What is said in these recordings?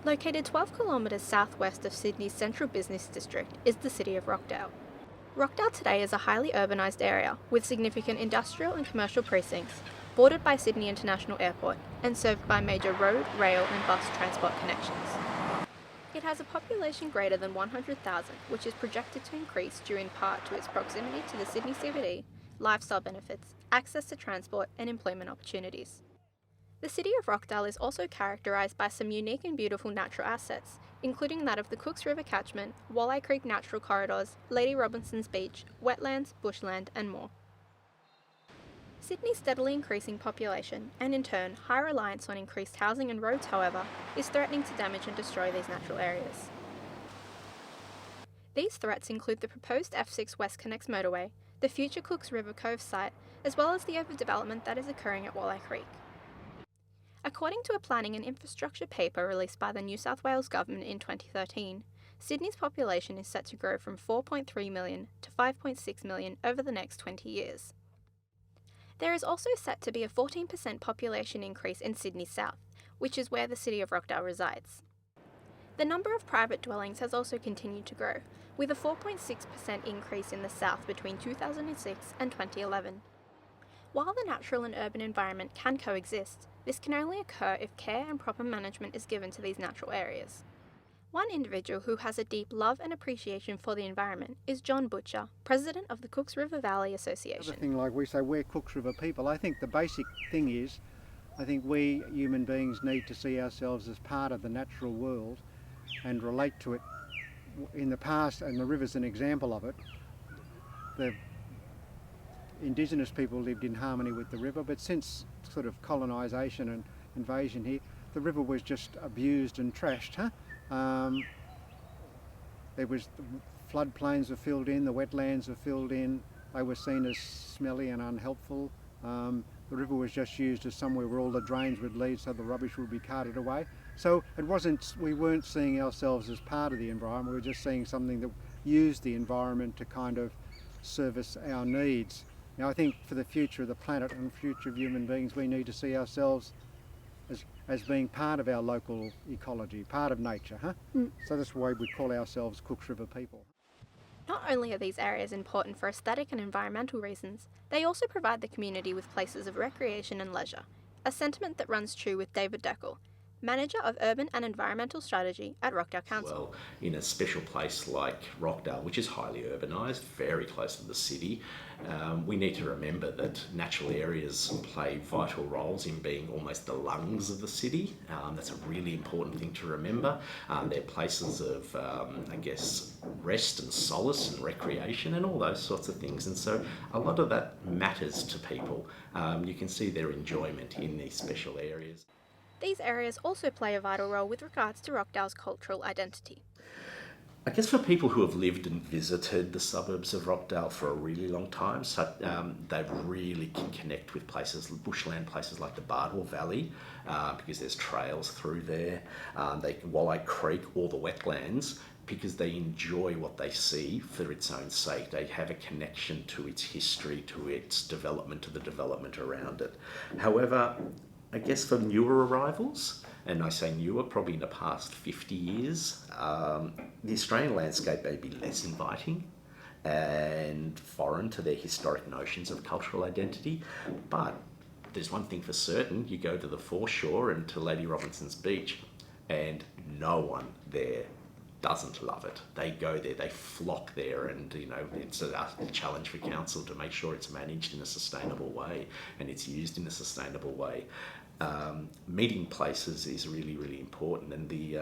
Located 12 kilometres southwest of Sydney's central business district is the city of Rockdale. Rockdale today is a highly urbanised area with significant industrial and commercial precincts, bordered by Sydney International Airport and served by major road, rail and bus transport connections. It has a population greater than 100,000, which is projected to increase due in part to its proximity to the Sydney CBD, lifestyle benefits, access to transport and employment opportunities. The city of Rockdale is also characterised by some unique and beautiful natural assets, including that of the Cooks River catchment, Walleye Creek natural corridors, Lady Robinson's Beach, wetlands, bushland and more. Sydney's steadily increasing population, and in turn high reliance on increased housing and roads, however, is threatening to damage and destroy these natural areas. These threats include the proposed F6 WestConnex motorway, the future Cooks River Cove site, as well as the overdevelopment that is occurring at Walleye Creek. According to a planning and infrastructure paper released by the New South Wales Government in 2013, Sydney's population is set to grow from 4.3 million to 5.6 million over the next 20 years. There is also set to be a 14% population increase in Sydney South, which is where the city of Rockdale resides. The number of private dwellings has also continued to grow, with a 4.6% increase in the south between 2006 and 2011. While the natural and urban environment can coexist, this can only occur if care and proper management is given to these natural areas. One individual who has a deep love and appreciation for the environment is John Butcher, president of the Cooks River Valley Association. Another thing, like we say, we're Cooks River people. I think the basic thing is, I think we human beings need to see ourselves as part of the natural world and relate to it. In the past, and the river's an example of it, the Indigenous people lived in harmony with the river, but since sort of colonisation and invasion here, the river was just abused and trashed. There was the floodplains were filled in, the wetlands were filled in, they were seen as smelly and unhelpful. The river was just used as somewhere where all the drains would lead so the rubbish would be carted away. So we weren't seeing ourselves as part of the environment, we were just seeing something that used the environment to kind of service our needs. Now I think for the future of the planet and the future of human beings, we need to see ourselves as being part of our local ecology, part of nature. So that's why we call ourselves Cooks River people. Not only are these areas important for aesthetic and environmental reasons, they also provide the community with places of recreation and leisure, a sentiment that runs true with David Deckel, Manager of Urban and Environmental Strategy at Rockdale Council. Well, in a special place like Rockdale, which is highly urbanised, very close to the city, we need to remember that natural areas play vital roles in being almost the lungs of the city. That's a really important thing to remember. They're places of, rest and solace and recreation and all those sorts of things. And so a lot of that matters to people. You can see their enjoyment in these special areas. These areas also play a vital role with regards to Rockdale's cultural identity. I guess for people who have lived and visited the suburbs of Rockdale for a really long time, they really can connect with bushland places like the Bardwell Valley, because there's trails through there, Walleye Creek, or the wetlands, because they enjoy what they see for its own sake. They have a connection to its history, to its development, to the development around it. However, I guess for newer arrivals, and I say newer, probably in the past 50 years, the Australian landscape may be less inviting and foreign to their historic notions of cultural identity. But there's one thing for certain, you go to the foreshore and to Lady Robinson's Beach, and no one there doesn't love it. They go there, they flock there, and it's a challenge for council to make sure it's managed in a sustainable way and it's used in a sustainable way. Meeting places is really, really important, and the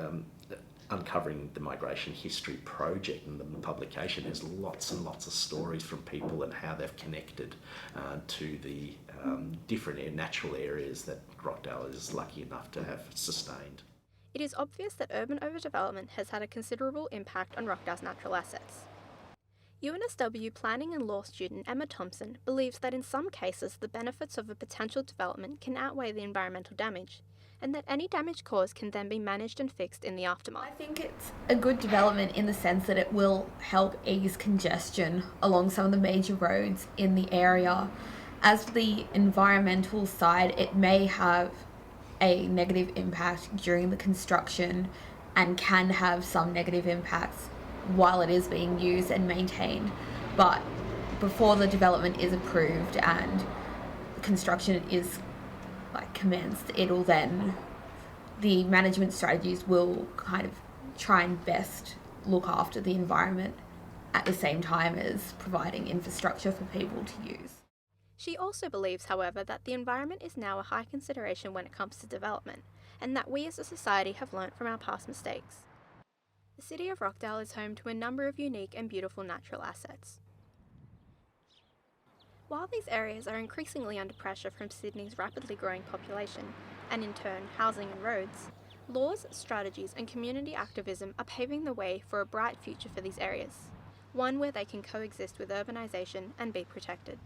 Uncovering the Migration History project and the publication has lots and lots of stories from people and how they've connected to the different natural areas that Rockdale is lucky enough to have sustained. It is obvious that urban overdevelopment has had a considerable impact on Rockdale's natural assets. UNSW planning and law student Emma Thompson believes that in some cases the benefits of a potential development can outweigh the environmental damage, and that any damage caused can then be managed and fixed in the aftermath. I think it's a good development in the sense that it will help ease congestion along some of the major roads in the area. As for the environmental side, it may have a negative impact during the construction and can have some negative impacts while it is being used and maintained. But before the development is approved and construction is commenced, it'll then, the management strategies will kind of try and best look after the environment at the same time as providing infrastructure for people to use. She also believes, however, that the environment is now a high consideration when it comes to development, and that we as a society have learnt from our past mistakes. The city of Rockdale is home to a number of unique and beautiful natural assets. While these areas are increasingly under pressure from Sydney's rapidly growing population, and in turn housing and roads, laws, strategies and community activism are paving the way for a bright future for these areas, one where they can coexist with urbanisation and be protected.